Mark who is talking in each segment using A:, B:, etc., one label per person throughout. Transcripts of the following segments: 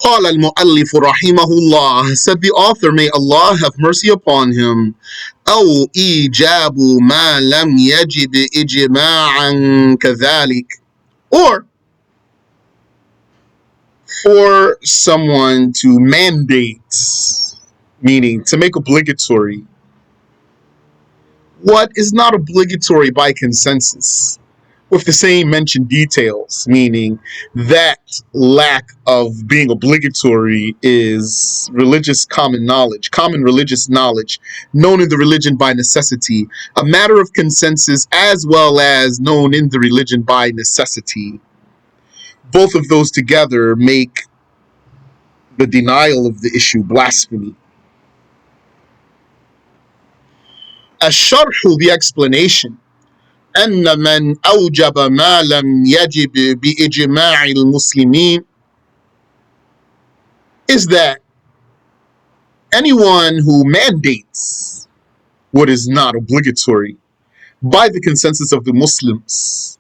A: قال المؤلف رحمه الله, said the author, may Allah have mercy upon him, أو إيجاب ما لم يجب إجماعا كذلك, or for someone to mandate, meaning to make obligatory, what is not obligatory by consensus, with the same mentioned details, meaning that lack of being obligatory is religious common knowledge, common religious knowledge, known in the religion by necessity, a matter of consensus as well as known in the religion by necessity. Both of those together make the denial of the issue blasphemy. الشرح, the explanation, أن من أوجب ما لم يجب بإجماع المسلمين, is that anyone who mandates what is not obligatory by the consensus of the Muslims,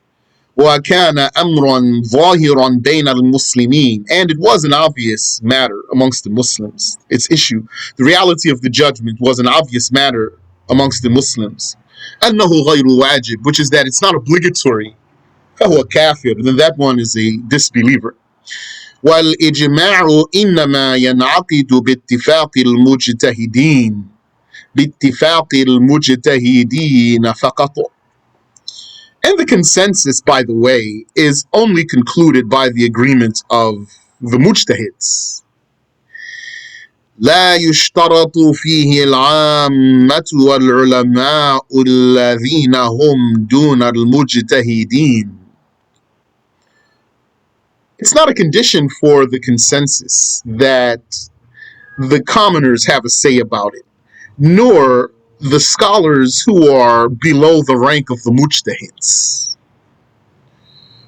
A: وكان أمرا ظاهرا بين المسلمين, and it was an obvious matter amongst the Muslims, its issue, the reality of the judgment was an obvious matter amongst the Muslims, أنه غير واجب, which is that it's not obligatory, فهو كافر, then that one is a disbeliever. والإجماع إنما ينعقد باتفاق المجتهدين فقط. And the consensus, by the way, is only concluded by the agreement of the mujtahids. لا يشترط فيه العامة والعلماء الذين هم دون المجتهدين. It's not a condition for the consensus that the commoners have a say about it, nor the scholars who are below the rank of the mujtahids.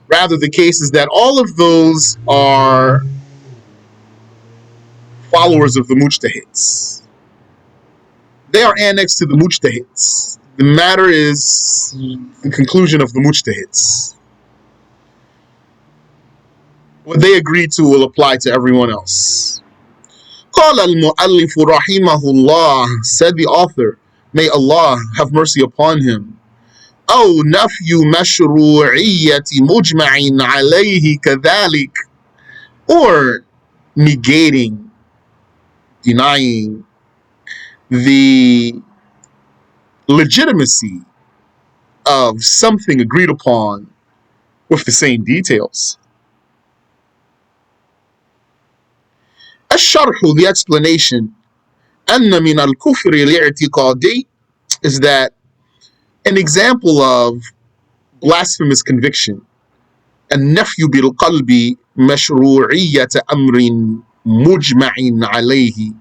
A: Rather, the case is that all of those are followers of the mujtahids. They are annexed to the mujtahids. The matter is the conclusion of the mujtahids. What they agree to will apply to everyone else. قال المؤلف رحمه الله, said the author, may Allah have mercy upon him, أو نفي مشروعية مجمع عليه كذلك, or negating, denying the legitimacy of something agreed upon with the same details. الشرح, the explanation, أن من الكفر الاعتقادي, is that an example of blasphemous conviction, النفي بالقلب مشروعية أمر مجمع عليه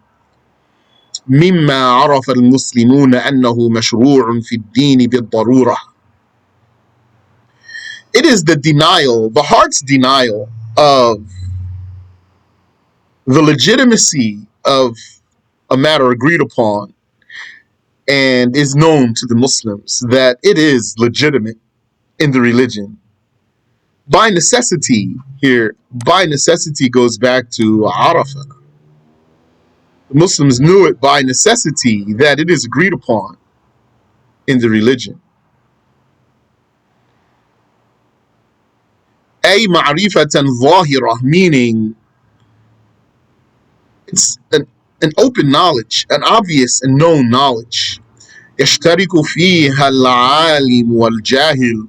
A: مما عرف المسلمون أنه مشروع في الدين بالضرورة. It is the denial, the heart's denial of the legitimacy of a matter agreed upon and is known to the Muslims that it is legitimate in the religion. By necessity here, by necessity goes back to Arafah. The Muslims knew it by necessity that it is agreed upon in the religion. أي معرفة ظاهرة, meaning it's an open knowledge, an obvious and known knowledge. يشترك فيها العالم والجاهل.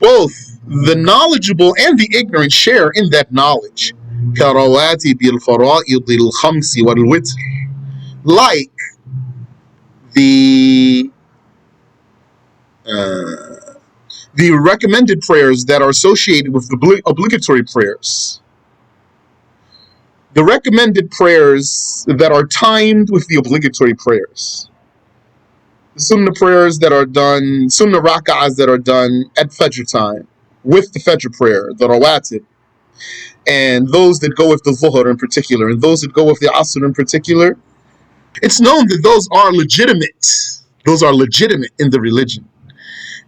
A: Both the knowledgeable and the ignorant share in that knowledge. كرواتب الفرائض الخمس والوتر. Like the recommended prayers that are associated with the obligatory prayers. The recommended prayers that are timed with the obligatory prayers. The sunnah prayers that are done, sunnah rak'ahs that are done at Fajr time with the Fajr prayer, the rawatib, and those that go with the Zuhr in particular, and those that go with the Asr in particular. It's known that those are legitimate. Those are legitimate in the religion.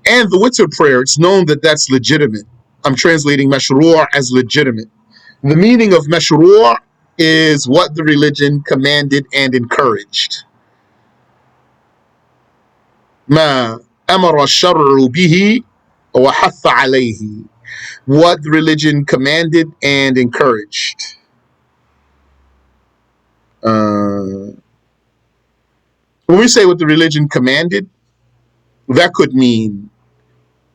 A: And the Witr prayer, it's known that that's legitimate. I'm translating mashru' as legitimate. The meaning of mashru' is what the religion commanded and encouraged. ما أمر الشرع به وحث عليه. What the religion commanded and encouraged. When we say what the religion commanded, that could mean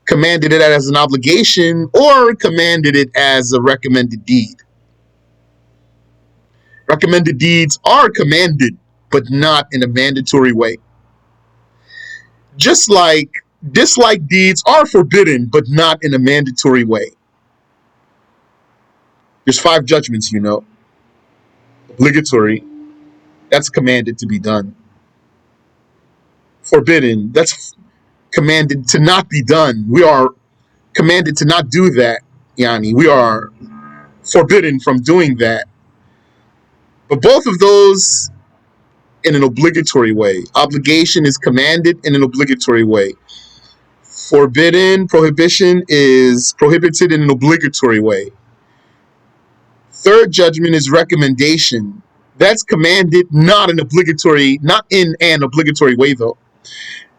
A: commanded it as an obligation or commanded it as a recommended deed. Recommended deeds are commanded, but not in a mandatory way. Just like disliked deeds are forbidden, but not in a mandatory way. There's 5 judgments, you know. Obligatory, that's commanded to be done. Forbidden, that's commanded to not be done. We are commanded to not do that, Yani. We are forbidden from doing that. But both of those in an obligatory way. Obligation is commanded in an obligatory way. Forbidden, prohibition is prohibited in an obligatory way. Third judgment is recommendation. That's commanded, not in an obligatory way though.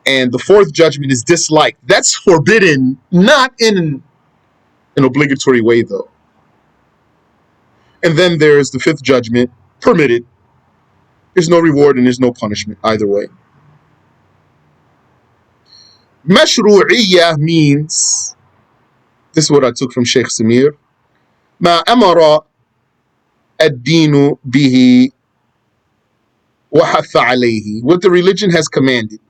A: And the fourth judgment is dislike. That's forbidden, not in an obligatory way though. And then there's the fifth judgment, permitted. There's no reward and there's no punishment either way. Mashru'iyya means, this is what I took from Sheikh Samir, ما أمر الدين به وحث عليه, what the religion has commanded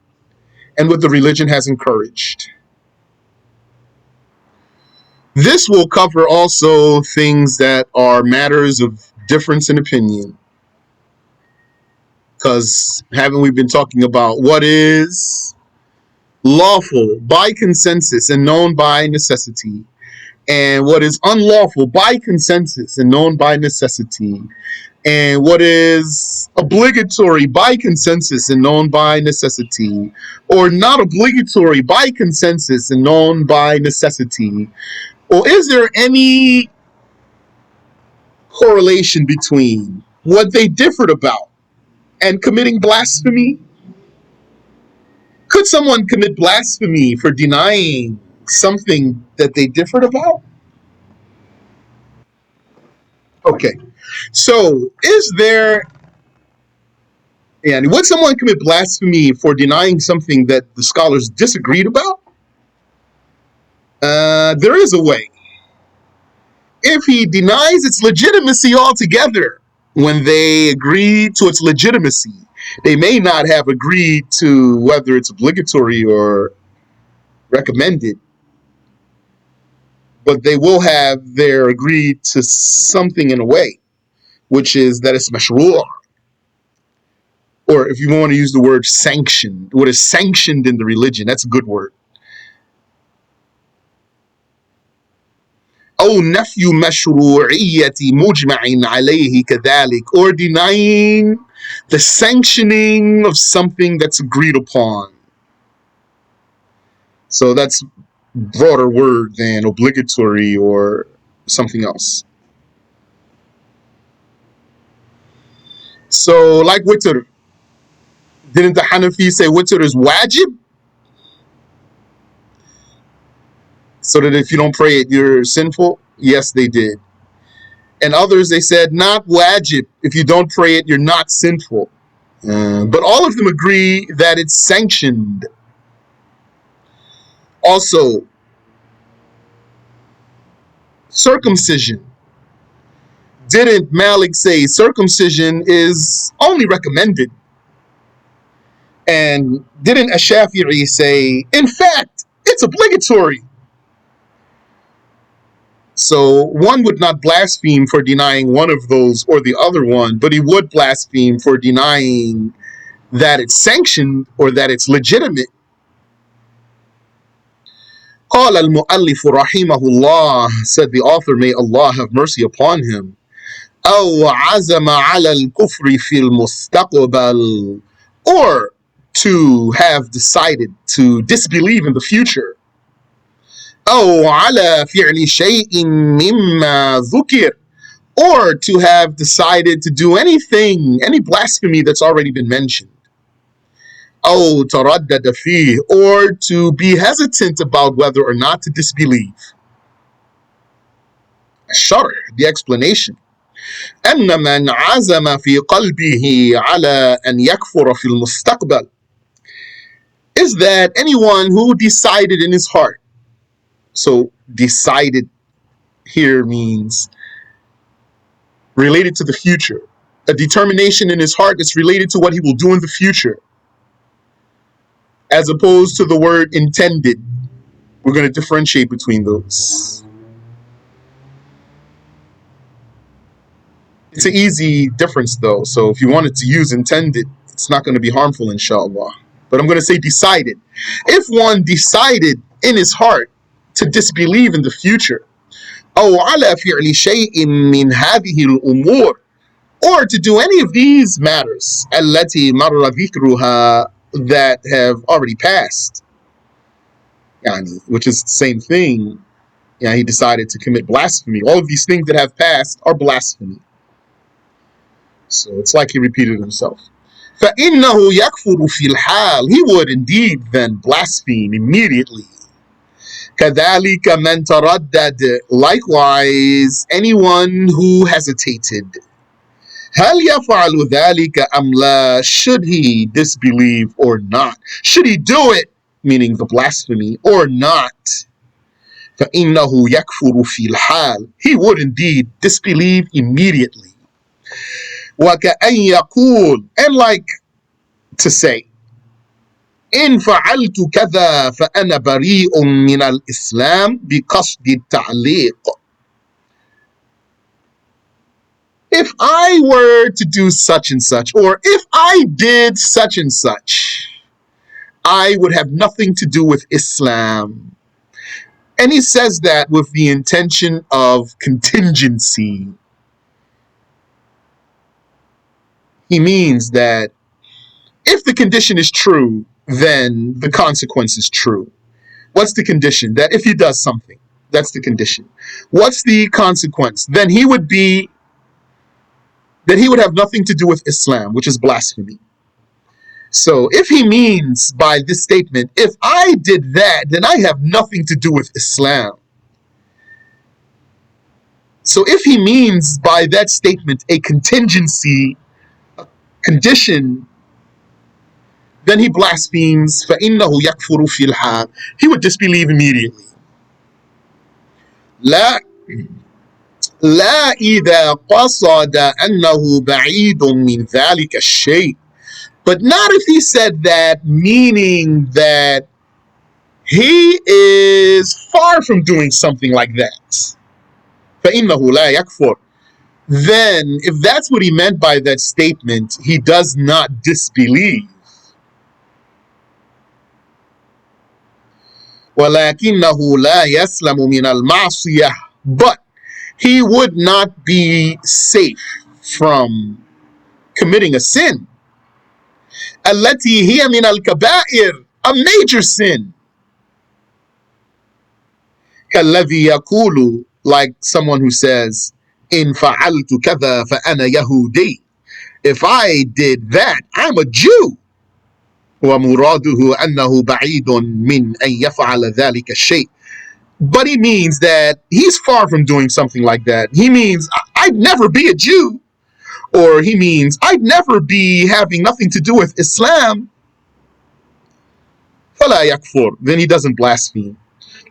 A: and what the religion has encouraged. This will cover also things that are matters of difference in opinion. Because haven't we been talking about what is lawful by consensus and known by necessity, and what is unlawful by consensus and known by necessity, and what is obligatory by consensus and known by necessity, or not obligatory by consensus and known by necessity? Or is there any correlation between what they differed about and committing blasphemy? Could someone commit blasphemy for denying something that they differed about? Okay, so is there, and would someone commit blasphemy for denying something that the scholars disagreed about? There is a way. If he denies its legitimacy altogether, when they agree to its legitimacy, they may not have agreed to whether it's obligatory or recommended, but they will have their agreed to something in a way, which is that it's mashru', or if you want to use the word sanctioned, what is sanctioned in the religion, that's a good word. أو نفي مشروعية مجمع عليه كذلك, or denying the sanctioning of something that's agreed upon. So that's a broader word than obligatory or something else. So like witr, didn't the Hanafi say witr is wajib? So that if you don't pray it, you're sinful? Yes, they did. And others, they said, not wajib. If you don't pray it, you're not sinful. But all of them agree that it's sanctioned. Also, circumcision. Didn't Malik say circumcision is only recommended? And didn't Ash-Shafi'i say, in fact, it's obligatory? So one would not blaspheme for denying one of those or the other one, but he would blaspheme for denying that it's sanctioned or that it's legitimate. قال المؤلف رحمه الله, said the author, may Allah have mercy upon him, أو عزم على الكفر في المستقبل, or to have decided to disbelieve in the future. أو على فعل شيء مما ذكر, or to have decided to do anything, any blasphemy that's already been mentioned. أو تردد فيه, or to be hesitant about whether or not to disbelieve. الشرح, the explanation. أن من عزم في قلبه على أن يكفر في المستقبل is that anyone who decided in his heart. So decided here means related to the future. A determination in his heart is related to what he will do in the future, as opposed to the word intended. We're going to differentiate between those. It's an easy difference though, so if you wanted to use intended, it's not going to be harmful, inshallah. But I'm going to say decided. If one decided in his heart to disbelieve in the future, أو على فعل شيء من هذه الأمور, or to do any of these matters التي مر ذكرها, that have already passed, يعني, which is the same thing. Yeah, he decided to commit blasphemy. All of these things that have passed are blasphemy. So it's like he repeated himself. فإنه يكفر في الحال, he would indeed then blaspheme immediately. كذلك من تردد, likewise anyone who hesitated. هل يفعل ذلك أم لا, should he disbelieve or not? Should he do it, meaning the blasphemy, or not? فإنه يكفر في الحال, he would indeed disbelieve immediately. وكأن يقول, and like to say, إن فعلت كذا فأنا بريء من الإسلام بقصد التعليق. If I were to do such and such, or if I did such and such, I would have nothing to do with Islam. And he says that with the intention of contingency. He means that if the condition is true, then the consequence is true. What's the condition? That if he does something, that's the condition. What's the consequence? Then he would have nothing to do with Islam, which is blasphemy. So if he means by this statement, if I did that, then I have nothing to do with Islam. So if he means by that statement a contingency, a condition, then he blasphemes. فَإِنَّهُ يَكْفُرُ فِي الْحَالِ, he would disbelieve immediately. لا إذا قصد أنه بعيد من ذلك الشيء, but not if he said that meaning that he is far from doing something like that. فإنه لا يكفر, then if that's what he meant by that statement, he does not disbelieve. ولكنه لا يسلم من المعصية, but he would not be safe from committing a sin. التي هي من الكبائر, a major sin. كالذي يقول, like someone who says, إن فعلت كذا فأنا يهودي, if I did that, I'm a Jew. ومراده أنه بعيد من أن يفعل ذلك الشيء, but he means that he's far from doing something like that. He means I'd never be a Jew, or he means I'd never be having nothing to do with Islam. فلا يكفر, then he doesn't blaspheme.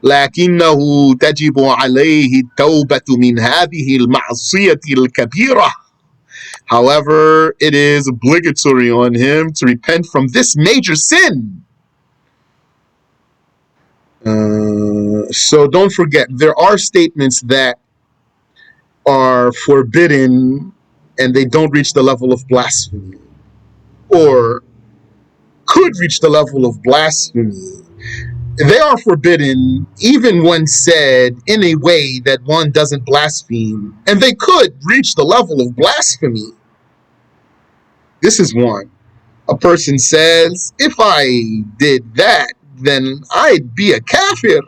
A: لكنه تجب عليه التوبة من هذه المعصية الكبيرة. However, it is obligatory on him to repent from this major sin. So don't forget, there are statements that are forbidden and they don't reach the level of blasphemy, or could reach the level of blasphemy. They are forbidden even when said in a way that one doesn't blaspheme, and they could reach the level of blasphemy. This is one. A person says, if I did that, then I'd be a kafir.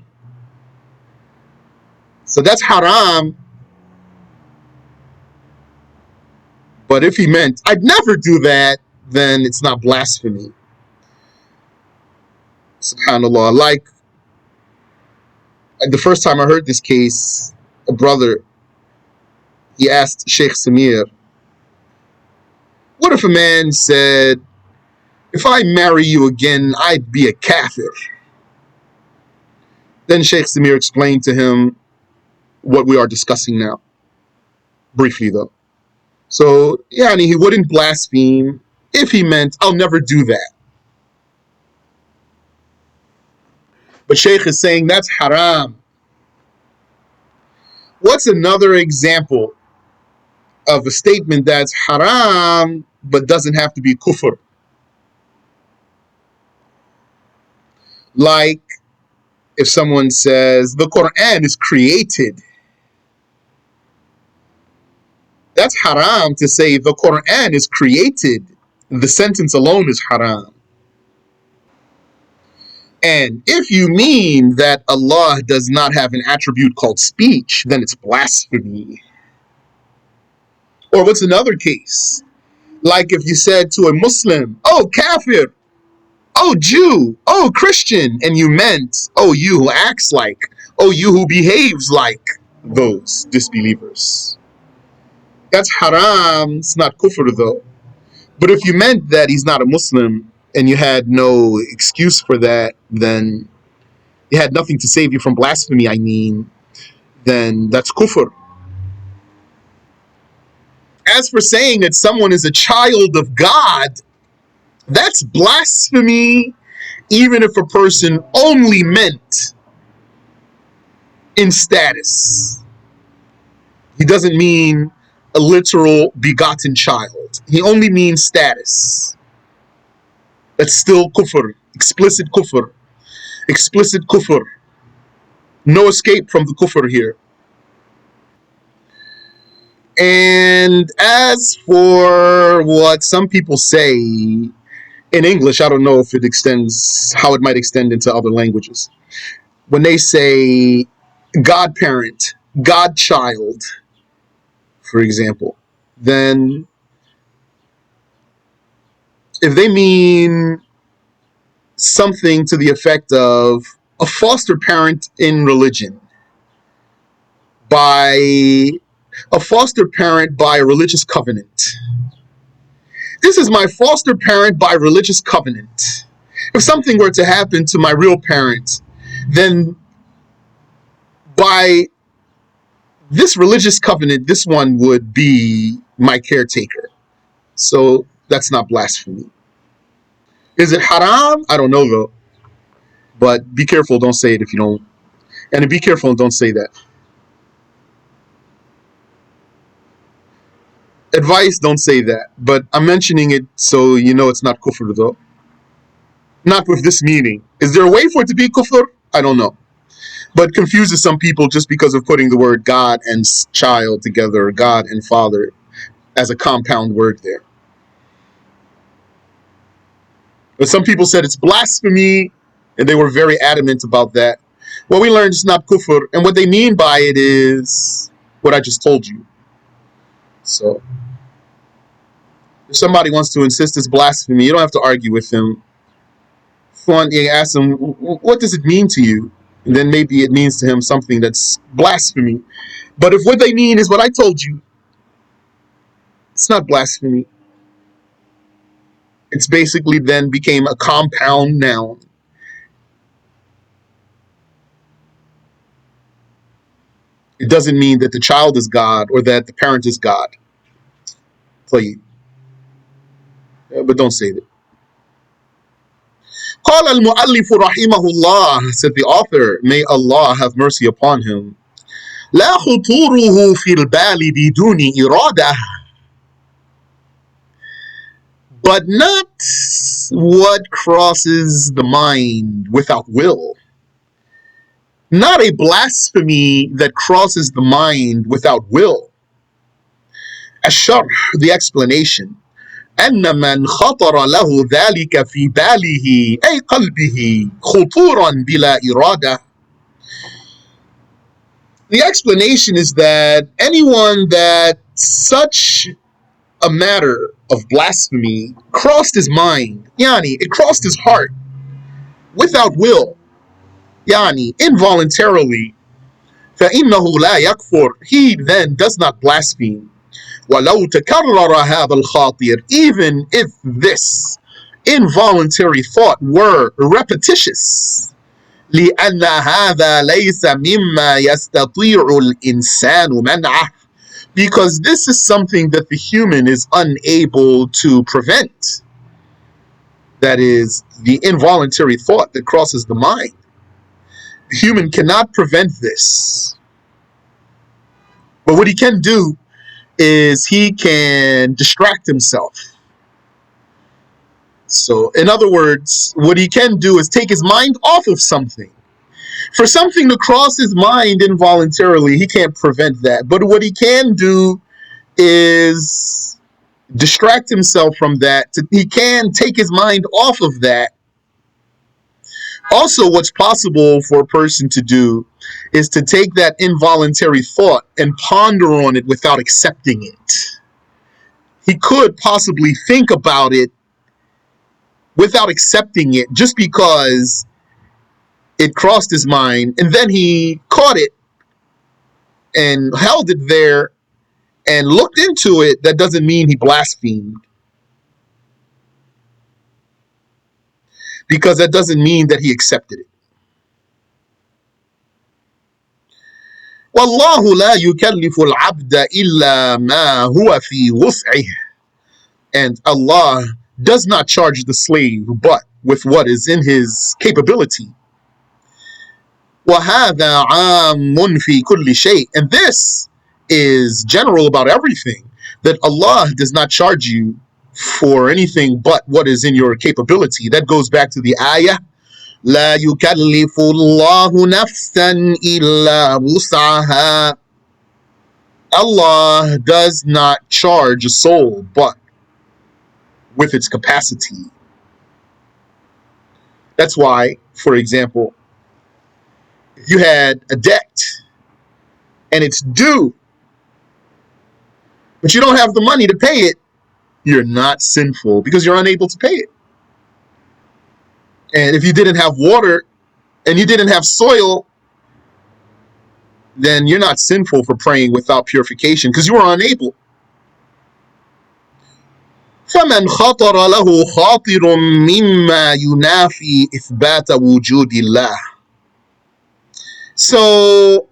A: So that's haram. But if he meant, I'd never do that, then it's not blasphemy. SubhanAllah. Like, the first time I heard this case, a brother, he asked Sheikh Samir, what if a man said, if I marry you again, I'd be a kafir? Then Sheikh Samir explained to him what we are discussing now. Briefly, though. So, he wouldn't blaspheme if he meant, I'll never do that. But Sheikh is saying that's haram. What's another example of a statement that's haram but doesn't have to be kufr? Like if someone says the Quran is created. That's haram to say the Quran is created. The sentence alone is haram. And if you mean that Allah does not have an attribute called speech, then it's blasphemy. Or what's another case? Like if you said to a Muslim, oh, kafir, oh, Jew, oh, Christian, and you meant, oh, you who acts like, oh, you who behaves like those disbelievers. That's haram. It's not kufr though. But if you meant that he's not a Muslim and you had no excuse for that, then you had nothing to save you from blasphemy, then that's kufr. As for saying that someone is a child of God, that's blasphemy, even if a person only meant in status. He doesn't mean a literal begotten child. He only means status. That's still kufr, explicit kufr. Explicit kufr. No escape from the kufr here. And as for what some people say in English, I don't know if it extends, how it might extend into other languages. When they say godparent, godchild, for example, then if they mean something to the effect of a foster parent in religion, by a foster parent by a religious covenant. This is my foster parent by religious covenant. If something were to happen to my real parent, then by this religious covenant, this one would be my caretaker. So that's not blasphemy. Is it haram? I don't know though. But be careful, don't say it if you don't. And be careful and don't say that. Advice, don't say that. But I'm mentioning it so you know it's not kufr though. Not with this meaning. Is there a way for it to be kufr? I don't know. But confuses some people just because of putting the word God and child together, God and father, as a compound word there. But some people said it's blasphemy, and they were very adamant about that. What we learned is not kufr, and what they mean by it is what I just told you. So, if somebody wants to insist it's blasphemy, you don't have to argue with them. You ask them, what does it mean to you? And then maybe it means to him something that's blasphemy. But if what they mean is what I told you, it's not blasphemy. It's basically then became a compound noun. It doesn't mean that the child is God or that the parent is God. But don't say that. قال المؤلف رحمه الله, said the author, may Allah have mercy upon him, لا خطوره في البال بدون إرادة, but not what crosses the mind without will. Not a blasphemy that crosses the mind without will. الشرح, the explanation. أن من خطر له ذلك في باله أي قلبه خطورا بلا إرادة. The explanation is that anyone that such a matter of blasphemy crossed his mind, yani, it crossed his heart without will, yani, involuntarily, فإنه لا يكفر, he then does not blaspheme. ولو تكرر هذا الخاطر, even if this involuntary thought were repetitious, لأن هذا ليس مما يستطيع الإنسان منعه, because this is something that the human is unable to prevent. That is, the involuntary thought that crosses the mind. The human cannot prevent this. But what he can do is he can distract himself. So, in other words, what he can do is take his mind off of something. For something to cross his mind involuntarily, he can't prevent that. But what he can do is distract himself from that. He can take his mind off of that. Also, what's possible for a person to do is to take that involuntary thought and ponder on it without accepting it. He could possibly think about it without accepting it just because it crossed his mind, and then he caught it and held it there and looked into it. That doesn't mean he blasphemed, because that doesn't mean that he accepted it. والله لا يكلف العبد إلا ما هو في وسعه, and Allah does not charge the slave but with what is in his capability. وهذا عام في كل شيء, and this is general about everything, that Allah does not charge you for anything but what is in your capability. That goes back to the ayah, لا يكلف الله نفسا إلا وسعها. Allah does not charge a soul but with its capacity. That's why, for example, if you had a debt and it's due, but you don't have the money to pay it, you're not sinful because you're unable to pay it. And if you didn't have water and you didn't have soil, then you're not sinful for praying without purification because you were unable. فمن خطر له خاطر مما ينافي إثبات وجود الله. So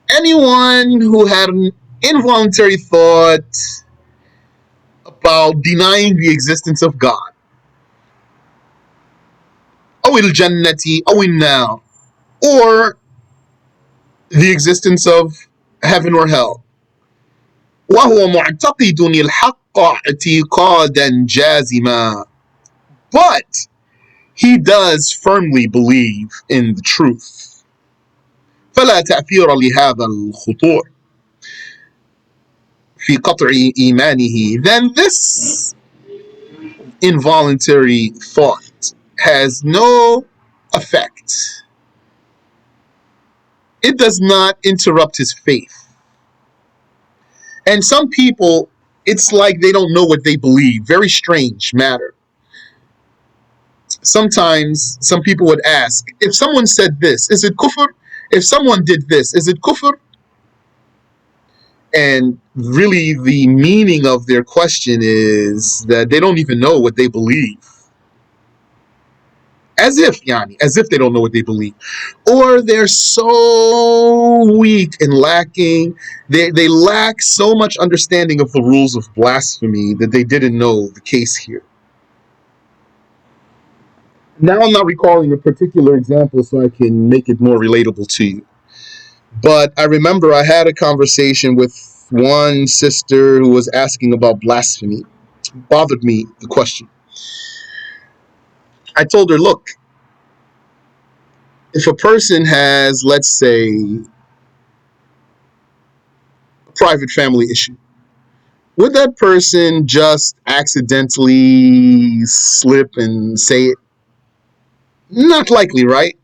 A: anyone who had an involuntary thought about denying the existence of God, أو الجنة أو النار, or the existence of heaven or hell, وهو معتقد الحق اعتقادا جازما, but he does firmly believe in the truth, فلا تأثير لهذا الخطور في قطع إيمانه, then this involuntary thought has no effect. It does not interrupt his faith. And some people, it's like they don't know what they believe. Very strange matter. Sometimes some people would ask, if someone said this, is it kufr? If someone did this, is it kufr? And really the meaning of their question is that they don't even know what they believe. As if they don't know what they believe. Or they're so weak and lacking, they lack so much understanding of the rules of blasphemy that they didn't know the case here. Now I'm not recalling a particular example so I can make it more relatable to you. But I remember I had a conversation with one sister who was asking about blasphemy. It bothered me, the question. I told her, look, if a person has, let's say, a private family issue, would that person just accidentally slip and say it? Not likely, right?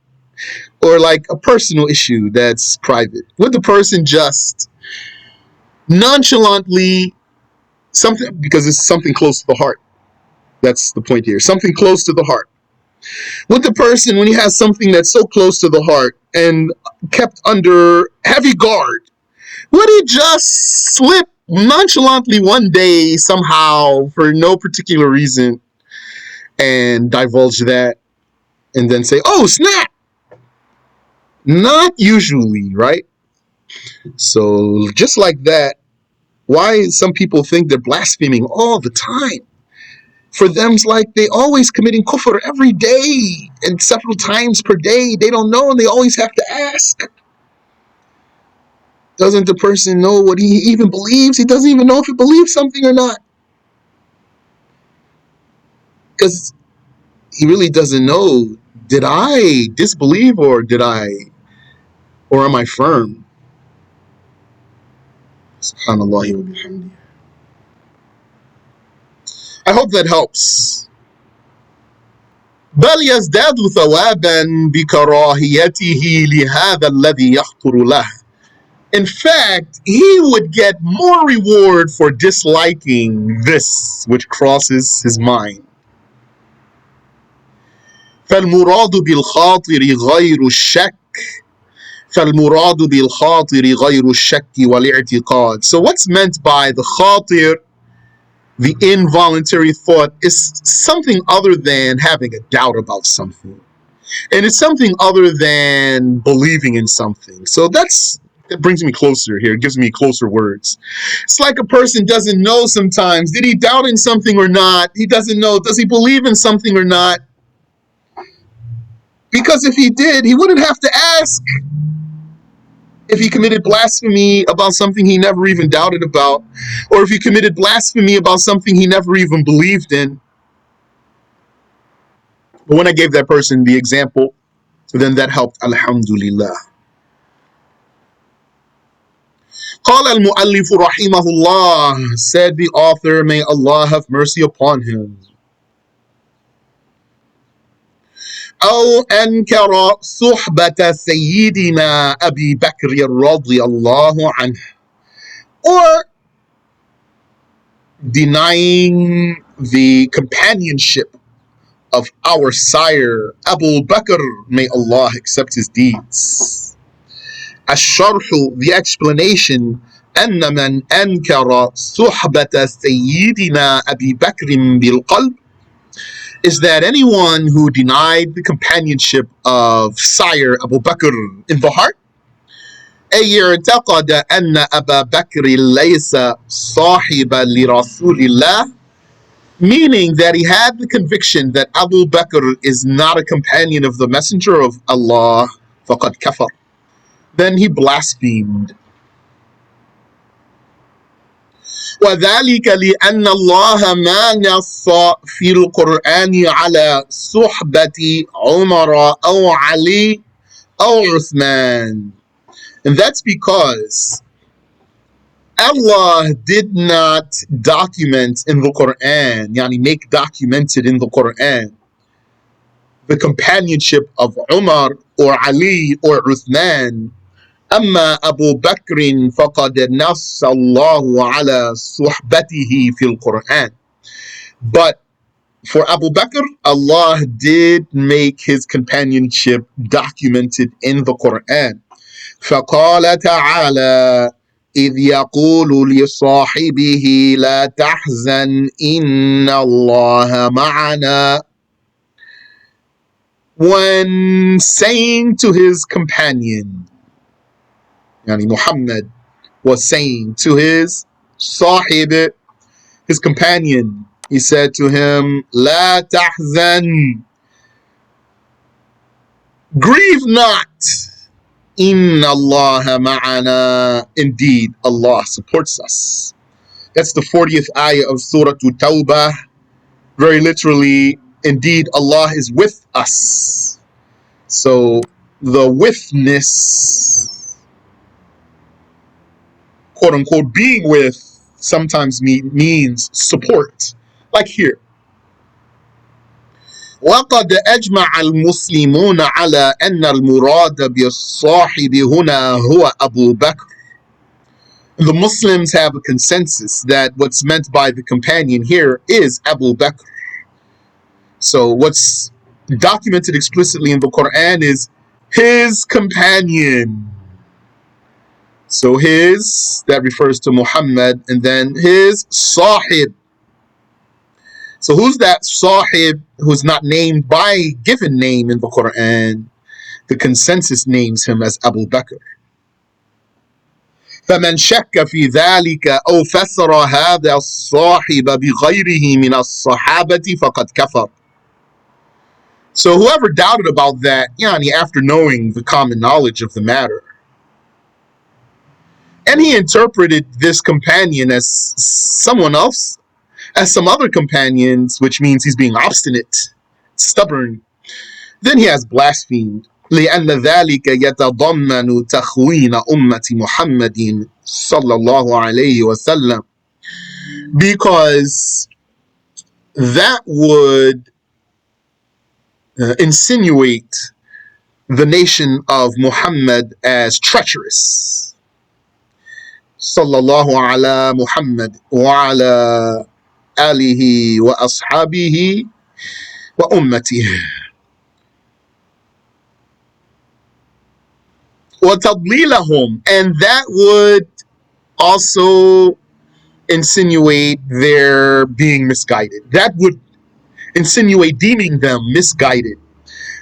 A: Or like a personal issue that's private. Would the person just nonchalantly Something, because it's something close to the heart. That's the point here. Something close to the heart. With the person, when he has something that's so close to the heart and kept under heavy guard, would he just slip nonchalantly one day somehow for no particular reason and divulge that and then say, oh, snap? Not usually, right? So just like that, why some people think they're blaspheming all the time? For them, it's like they always committing kufr every day and several times per day. They don't know and they always have to ask. Doesn't the person know what he even believes? He doesn't even know if he believes something or not. Because he really doesn't know, did I disbelieve or am I firm? Subhanallah wa bihamdi. I hope that helps. بل يزداد ثوابا بكراهيته لهذا الذي يخطر له. In fact, he would get more reward for disliking this which crosses his mind. فالمراد بالخاطر غير الشك فالمراد بالخاطر غير الشك والاعتقاد. So what's meant by the khatir, the involuntary thought, is something other than having a doubt about something. And it's something other than believing in something. So that brings me closer here. It gives me closer words. It's like a person doesn't know sometimes. Did he doubt in something or not? He doesn't know. Does he believe in something or not? Because if he did, he wouldn't have to ask if he committed blasphemy about something he never even doubted about, or if he committed blasphemy about something he never even believed in. But when I gave that person the example, then that helped, alhamdulillah. قال المؤلف رحمه الله, said the author, may Allah have mercy upon him. أو أنكر صحبة سيدنا أبي بكر رضي الله عنه, or denying the companionship of our sire Abu Bakr, may Allah accept his deeds. الشرح, the explanation, أن من أنكر صحبة سيدنا أبي بكر بالقلب, is that anyone who denied the companionship of sire Abu Bakr in the heart, أي اعتقد أن أبا بكر ليس صاحبا لرسول الله, meaning that he had the conviction that Abu Bakr is not a companion of the Messenger of Allah, فقد كفر, then he blasphemed. وذلك لأن الله ما نص في القرآن على صحبة عمر أو علي أو عثمان. And that's because Allah did not document in the Quran, yani make documented in the Quran, the companionship of Umar or Ali or Uthman. أما أبو بكر فقد نص الله على صحبته في القرآن. But for Abu Bakr, Allah did make his companionship documented in the Quran. فقال تعالى إذ يقول لصاحبه لا تحزن إن الله معنا, when saying to his companion, yani Muhammad was saying to his sahib, his companion, he said to him, لا تحزن, grieve not, Inna Allah ma'ana, indeed Allah supports us. That's the 40th ayah of Surah Tawbah. Very literally, indeed Allah is with us. So the withness, quote unquote, being with, sometimes means support. Like here. وقد أجمع المسلمون على أن المراد بالصاحب هنا هو أبو بكر. The Muslims have a consensus that what's meant by the companion here is Abu Bakr. So what's documented explicitly in the Quran is his companion. So his, that refers to Muhammad, and then his sahib. So who's that sahib who's not named by given name in the Quran? The consensus names him as Abu Bakr. فمن شك في ذلك أو فسر هذا الصاحب بغيره من الصحابة فقد كفر. So whoever doubted about that, yani after knowing the common knowledge of the matter, and he interpreted this companion as someone else, as some other companions, which means he's being obstinate, stubborn, then he has blasphemed. لأن ذلك يتضمن تخوين أمة محمد صلى الله عليه وسلم, because that would insinuate the nation of Muhammad as treacherous. صلى الله على محمد وعلى آله وأصحابه وأمته. وتضليلهم, and that would also insinuate their being misguided. That would insinuate deeming them misguided.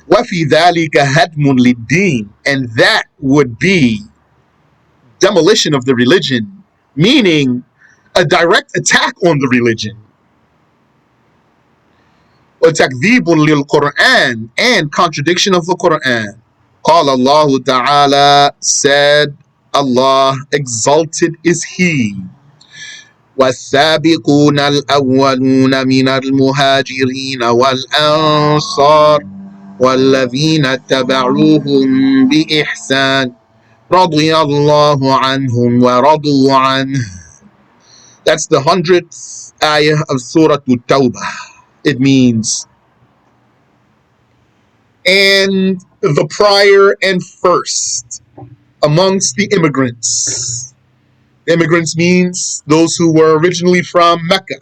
A: وفي ذلك هدم للدين, and that would be demolition of the religion, meaning a direct attack on the religion. وتكذيب للقرآن, and contradiction of the Quran. قال الله تعالى, said Allah, exalted is He. والسابقون الأولون من المهاجرين والأنصار والذين اتبعوهم بإحسان رضي الله عنهم ورضوا عنه. That's the 100th ayah of Surah At-Tawbah. It means, and the prior and first amongst the immigrants. Immigrants means those who were originally from Mecca.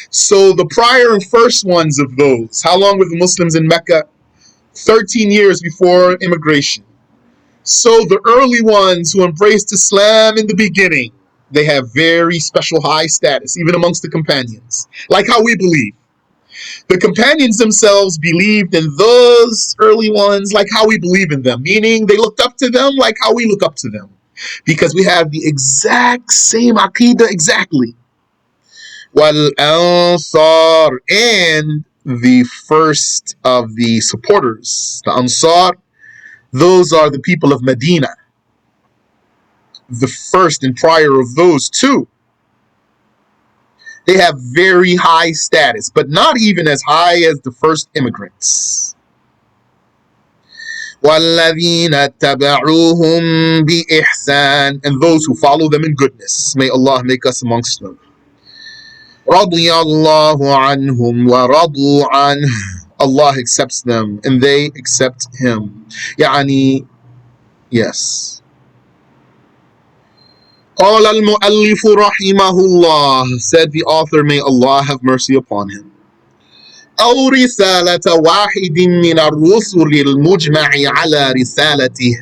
A: So the prior and first ones of those, how long were the Muslims in Mecca? 13 years before immigration. So the early ones who embraced Islam in the beginning, they have very special high status, even amongst the companions, like how we believe. The companions themselves believed in those early ones like how we believe in them, meaning they looked up to them like how we look up to them, because we have the exact same aqidah exactly. Wal Ansar, and the first of the supporters, the Ansar, those are the people of Medina. The first and prior of those two, they have very high status, but not even as high as the first immigrants. وَالَّذِينَ اتَّبَعُوهُمْ بِإِحْسَانٍ, and those who follow them in goodness. May Allah make us amongst them. رَضِيَ اللَّهُ عَنْهُمْ وَرَضُوا عَنْهُ, Allah accepts them and they accept Him. يعني, yes. قال المؤلف رحمه الله, said the author, may Allah have mercy upon him. أو رسالة واحد من الرسل المجمع على رسالته,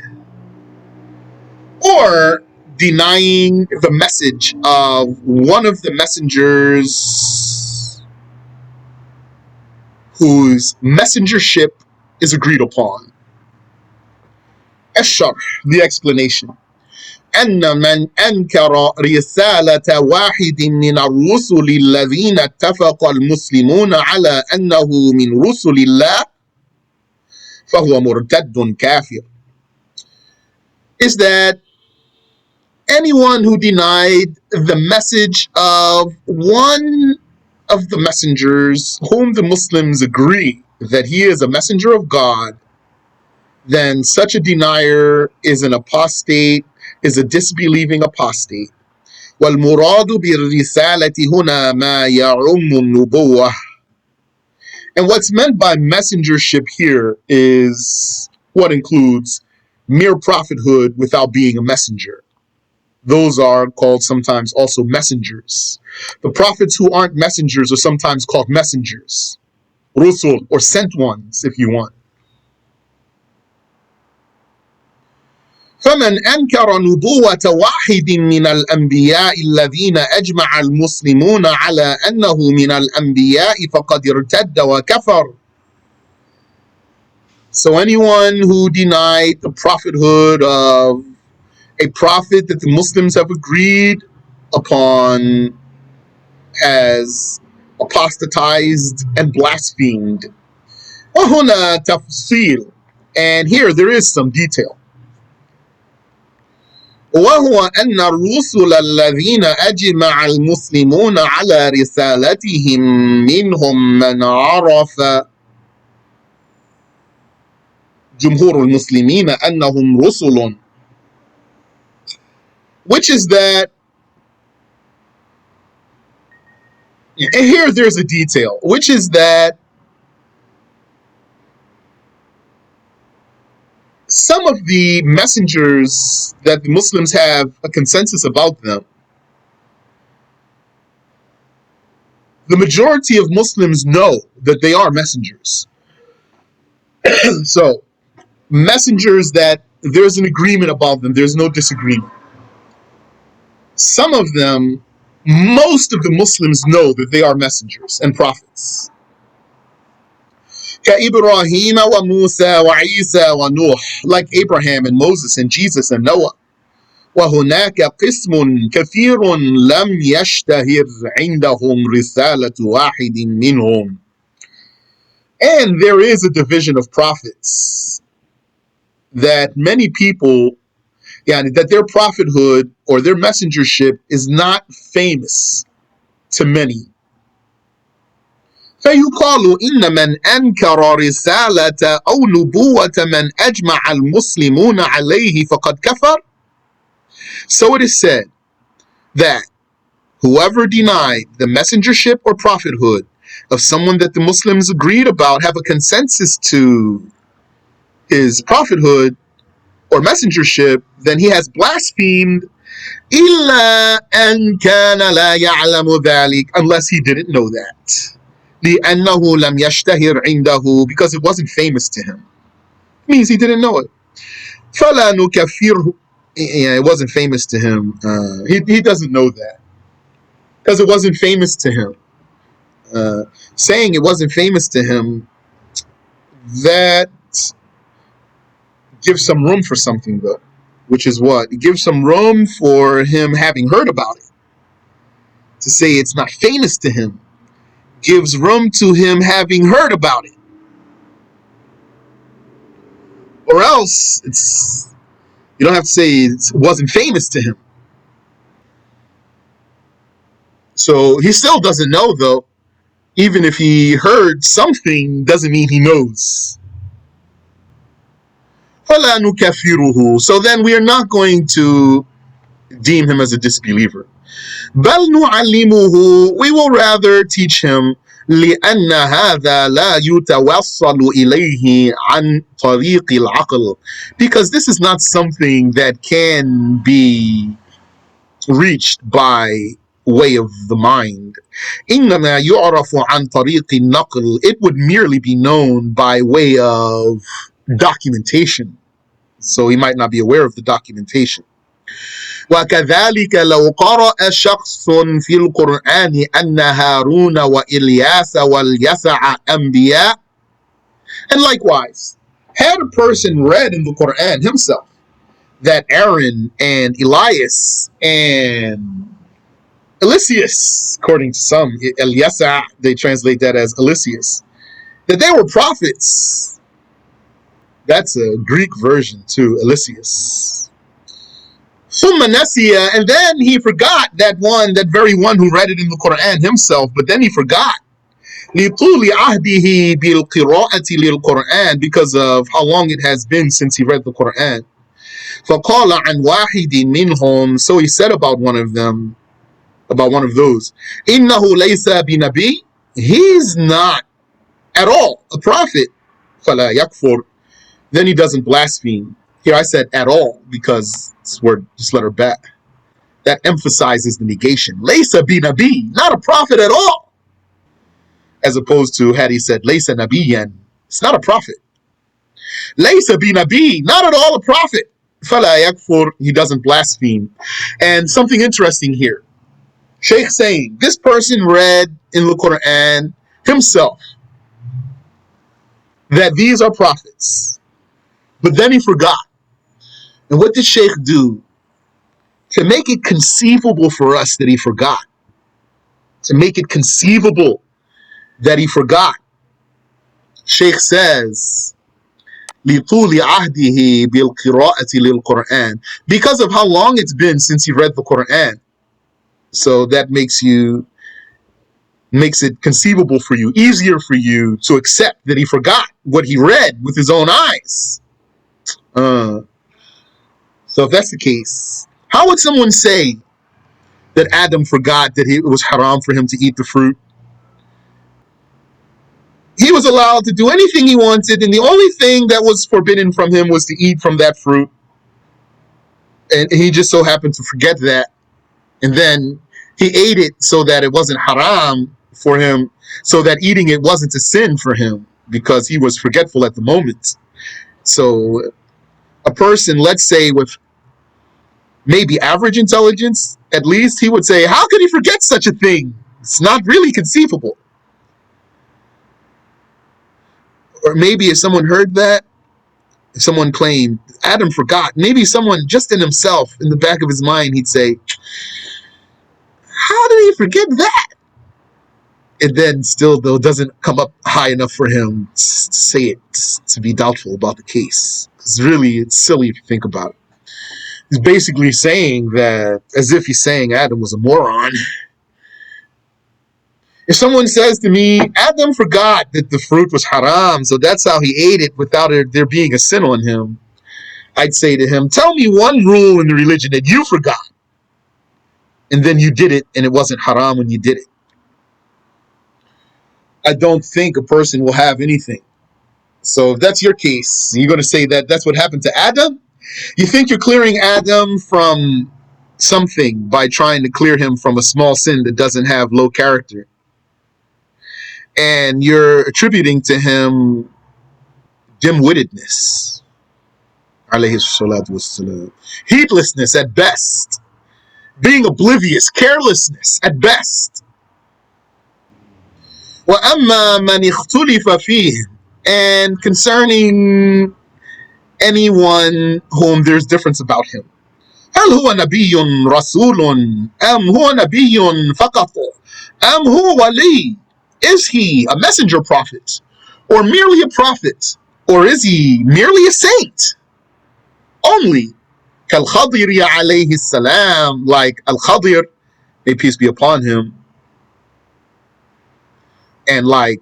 A: or denying the message of one of the messengers whose messengership is agreed upon. الشرح, the explanation. أن من أنكر رسالة واحد من الرسل الذين اتفق المسلمون على أنه من رسل الله فهو مرتد كافر, is that anyone who denied the message of one of the messengers whom the Muslims agree that he is a messenger of God, then such a denier is an apostate, is a disbelieving apostate. والمراد بالرسالة هنا ما يعم النبوة, and what's meant by messengership here is what includes mere prophethood without being a messenger. Those are called sometimes also messengers. The prophets who aren't messengers are sometimes called messengers, rusul, or sent ones, if you want. فمن أنكر نبوة واحد من الأنبياء الذين أجمع المسلمون على أنه من الأنبياء فقد ارتد وكفر. So anyone who denied the prophethood of a prophet that the Muslims have agreed upon has apostatized and blasphemed. وهنا تفصيل, and here there is some detail. وهو أن الرسل الذين أجمع المسلمون على رسالتهم منهم من عرف جمهور المسلمين أنهم رسل, which is that, and here there's a detail, which is that some of the messengers that the Muslims have a consensus about them, the majority of Muslims know that they are messengers. So, messengers that there's an agreement about them, there's no disagreement. Some of them, most of the Muslims know that they are messengers and prophets. كإبراهيم وموسى وعيسى ونوح, like Abraham and Moses and Jesus and Noah. وهناك قسم كثير لم يشتهر عندهم رسالة واحد منهم. And there is a division of prophets that many people, that their prophethood or their messengership is not famous to many. فيقال إن من أنكر رسالة أو نبوة من أجمع المسلمون عليه فقد كفر. So it is said that whoever denied the messengership or prophethood of someone that the Muslims agreed about, have a consensus to his prophethood or messengership, then he has blasphemed إلا أن كان لا يعلم ذلك, unless he didn't know that. لأنه لم يشتهر عنده, because it wasn't famous to him. It means he didn't know it. فلا نكفره, it wasn't famous to him. He doesn't know that because it wasn't famous to him. Saying it wasn't famous to him, that gives some room for something, though, which is what? It gives some room for him having heard about it. To say it's not famous to him gives room to him having heard about it. Or else, you don't have to say it wasn't famous to him. So he still doesn't know, though. Even if he heard something, doesn't mean he knows. فَلَا نُكَفِّرُهُ, so then we are not going to deem him as a disbeliever. بَلْ نُعَلِّمُهُ, we will rather teach him لأن هذا لا يتوصل إليه عن طريق العقل, because this is not something that can be reached by way of the mind. إنما يعرف عن طريق النقل, it would merely be known by way of documentation, so he might not be aware of the documentation. وكذلك لو قرأ شخص في القرآن أن هارون وإلياس واليسع أنبياء, and likewise, had a person read in the Quran himself that Aaron and Elias and Eliseus, according to some, Eliasa, they translate that as Eliseus, that they were prophets. That's a Greek version too, Eliseus. And then he forgot that very one who read it in the Quran himself, but then he forgot. Because of how long it has been since he read the Quran. So he said about one of them, about one of those, he's not at all a prophet. Then he doesn't blaspheme. Here I said at all because it's word, just letter bat. that emphasizes the negation. Laysa bi nabi, not a prophet at all. As opposed to had he said Laysa nabiyan, it's not a prophet. Laysa bi nabi, not at all a prophet. Fala yakfur, he doesn't blaspheme. And something interesting here. Shaykh saying, this person read in the Quran himself that these are prophets. But then he forgot. And what did Shaykh do? To make it conceivable for us that he forgot. To make it conceivable that he forgot. Shaykh says, لِطُولِ عَهْدِهِ بِالْقِرَاءَةِ لِلْقُرْآنِ, because of how long it's been since he read the Quran. So that makes it conceivable for you, easier for you to accept that he forgot what he read with his own eyes. So if that's the case, how would someone say that Adam forgot that it was haram for him to eat the fruit? He was allowed to do anything he wanted, and the only thing that was forbidden from him was to eat from that fruit. And he just so happened to forget that. And then he ate it so that it wasn't haram for him, so that eating it wasn't a sin for him, because he was forgetful at the moment. So a person, let's say with maybe average intelligence, at least, he would say, how could he forget such a thing? It's not really conceivable. Or maybe if someone heard that, if someone claimed Adam forgot, maybe someone just in himself, in the back of his mind, he'd say, how did he forget that? And then still, though, doesn't come up high enough for him to say it, to be doubtful about the case. Because really, it's silly if you think about it. He's basically saying that, as if he's saying Adam was a moron. If someone says to me, Adam forgot that the fruit was haram, so that's how he ate it without there being a sin on him, I'd say to him, tell me one rule in the religion that you forgot, and then you did it, and it wasn't haram when you did it. I don't think a person will have anything. So if that's your case, you're going to say that that's what happened to Adam? You think you're clearing Adam from something by trying to clear him from a small sin that doesn't have low character. And you're attributing to him dim-wittedness. Alayhi salatu wassalam. Heedlessness at best. Being oblivious, carelessness at best. وَأَمَّا مَنِ اخْتُلِفَ فِيهِ, and concerning anyone whom there's difference about him. هل هو نبي رسول أم هو نبي فقط أم هو ولي? Is he a messenger prophet or merely a prophet, or is he merely a saint only? كالخضر عليه السلام, like Al-Khadir, may peace be upon him, and like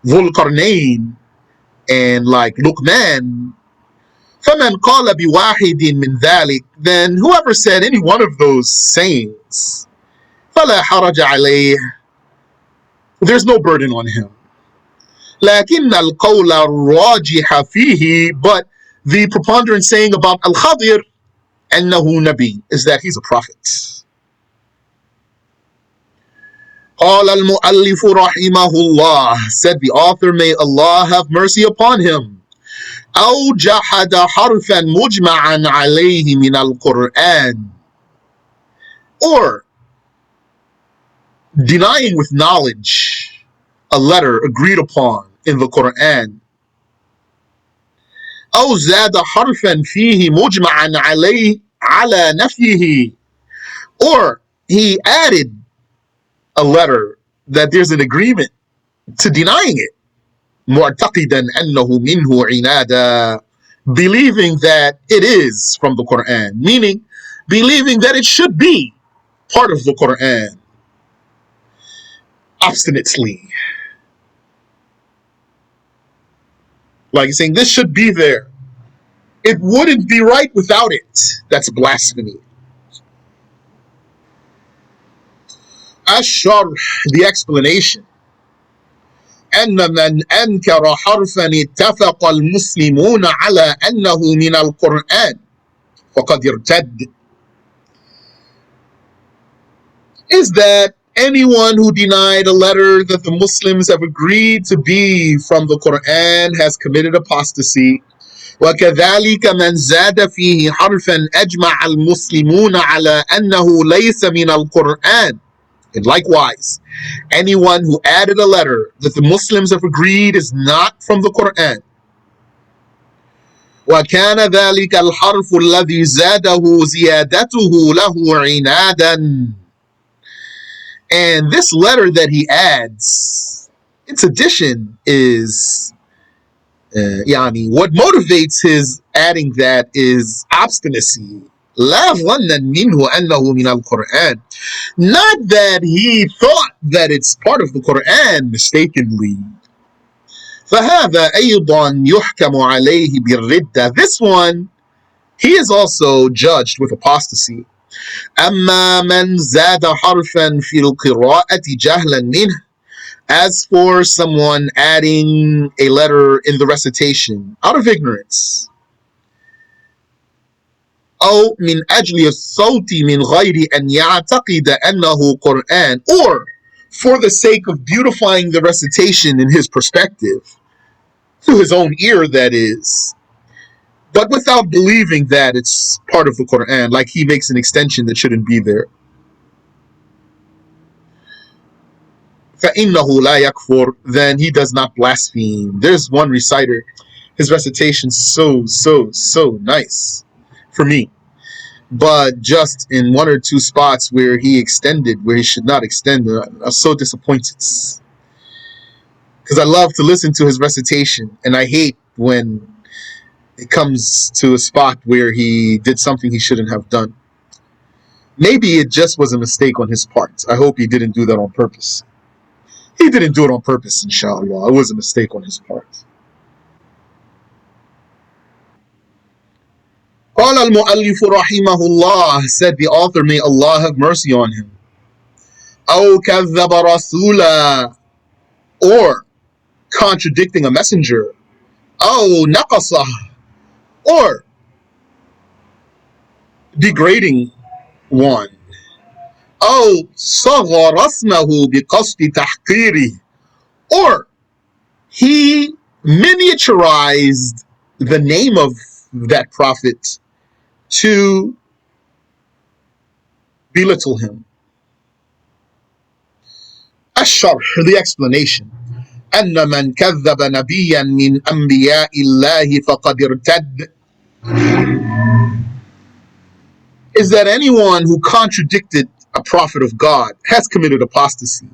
A: Dhul Qarnayn, and like Luqman. فَمَنْ قَالَ بِوَاحِدٍ مِّنْ ذَلِكَ, then whoever said any one of those sayings, فَلَا حَرَجَ عَلَيْهِ, there's no burden on him. لَكِنَّ الْقَوْلَ الرَّاجِحَ فِيهِ, but the preponderant saying about Al-Khadir, أَنَّهُ نَبِي, is that he's a prophet. قَالَ الْمُؤَلِّفُ رَحِمَهُ اللَّهِ, said the author, may Allah have mercy upon him, أو جحد حرفا مجمعا عليه من القرآن, or denying with knowledge a letter agreed upon in the Quran. أو زاد حرفا فيه مجمعا عليه على نفيه, or he added a letter that there's an agreement to denying it. معتقدا أنه منه عنادا, believing that it is from the Quran, meaning believing that it should be part of the Quran, obstinately. Like saying, this should be there. It wouldn't be right without it. That's blasphemy. Ash-Sharh, the explanation. أن من أنكر حرفا اتفق المسلمون على أنه من القرآن فقد ارتد. is that anyone who denied a letter that the Muslims have agreed to be from the Quran has committed apostasy. وكذلك من زاد فيه حرفا أجمع المسلمون على أنه ليس من القرآن. And likewise, anyone who added a letter that the Muslims have agreed is not from the Quran. وكان ذلك الحرف الذي زاده زيادته له عنادا. And this letter that he adds, its addition is what motivates his adding that is obstinacy. لا ظنا منه أنه من القرآن. Not that he thought that it's part of the Quran mistakenly. فهذا أيضا يحكم عليه بالردة. This one, he is also judged with apostasy. أما من زاد حرفا في القراءة جهلا منه. As for someone adding a letter in the recitation out of ignorance, أو من أجل الصوت من غير أن يعتقد أنه قرآن, or for the sake of beautifying the recitation in his perspective, to his own ear that is, but without believing that it's part of the Quran, like he makes an extension that shouldn't be there. فَإِنَّهُ لَا يَكْفُرُ, then he does not blaspheme. There's one reciter, his recitation's so nice for me, but just in one or two spots where he extended where he should not extend, I'm so disappointed, because I love to listen to his recitation, and I hate when it comes to a spot where he did something he shouldn't have done. Maybe it just was a mistake on his part. I hope he didn't do that on purpose. He didn't do it on purpose, inshallah. It was a mistake on his part. قال المؤلف رحمه الله, said the author, may Allah have mercy on him. أو كذب رسولا, or contradicting a messenger. أو نقصه, or degrading one. أو صغر اسمه بقصد تحقيره, or he miniaturized the name of that prophet to belittle him. الشرح, the explanation. أن من كذب نبيا من أنبياء الله فقد ارتد, is that anyone who contradicted a prophet of God has committed apostasy.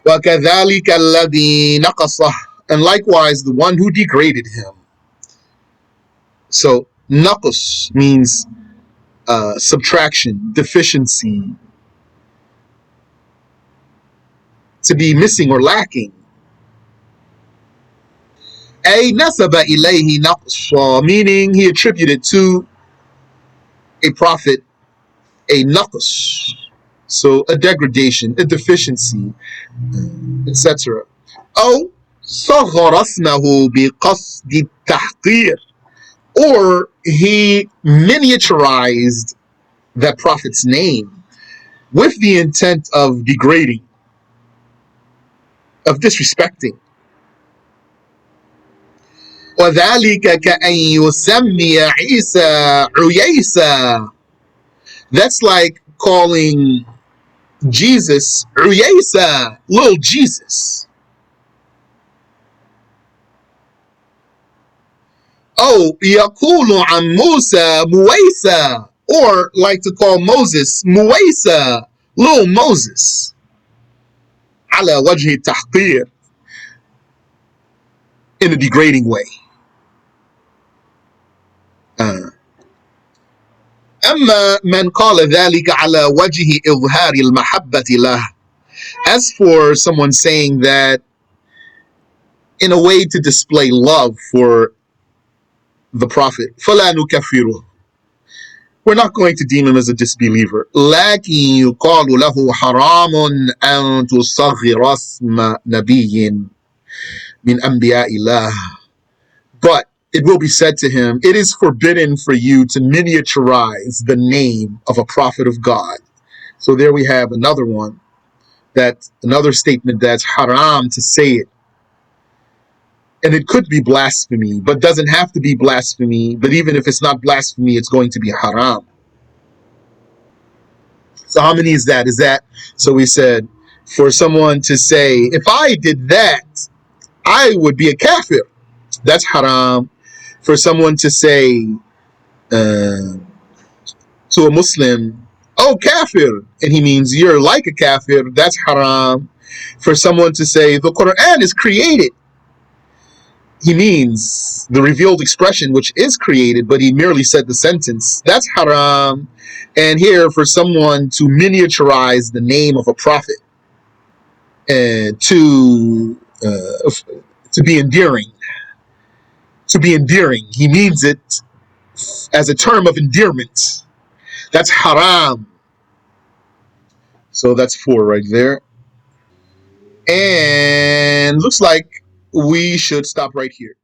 A: وَكَذَلِكَ الَّذِي نَقَصَهُ, and likewise the one who degraded him. So naqs means subtraction, deficiency, to be missing or lacking. أي نسب إليه نقص, meaning he attributed to a prophet a naqs, so a degradation, a deficiency, etc. أو صغر اسمه بقصد التحقير, or he miniaturized that prophet's name with the intent of degrading, of disrespecting. وذلك كأن يسمي عيسى عيسى. That's like calling Jesus عيسى, little Jesus. أو يقول عن موسى مويسى, or like to call Moses مويسى, little Moses. على وجه التحقير, in a degrading way. أما من قال ذلك على وجه إظهار المحبة له, as for someone saying that in a way to display love for the prophet, فلا نكفره, we're not going to deem him as a disbeliever. لكن يقال له حرام أن تصغر اسم نبي من أنبياء الله, but it will be said to him, it is forbidden for you to miniaturize the name of a prophet of God. So there we have another one. That's another statement that's haram to say it. And it could be blasphemy, but doesn't have to be blasphemy. But even if it's not blasphemy, it's going to be haram. So how many is that? So we said for someone to say, if I did that, I would be a kafir. That's haram. For someone to say uh, to a Muslim, oh, kafir, and he means you're like a kafir, that's haram. For someone to say the Quran is created, he means the revealed expression which is created, but he merely said the sentence, that's haram. And here, for someone to miniaturize the name of a prophet and to be endearing, he means it as a term of endearment. That's haram. So that's 4 right there. And looks like we should stop right here.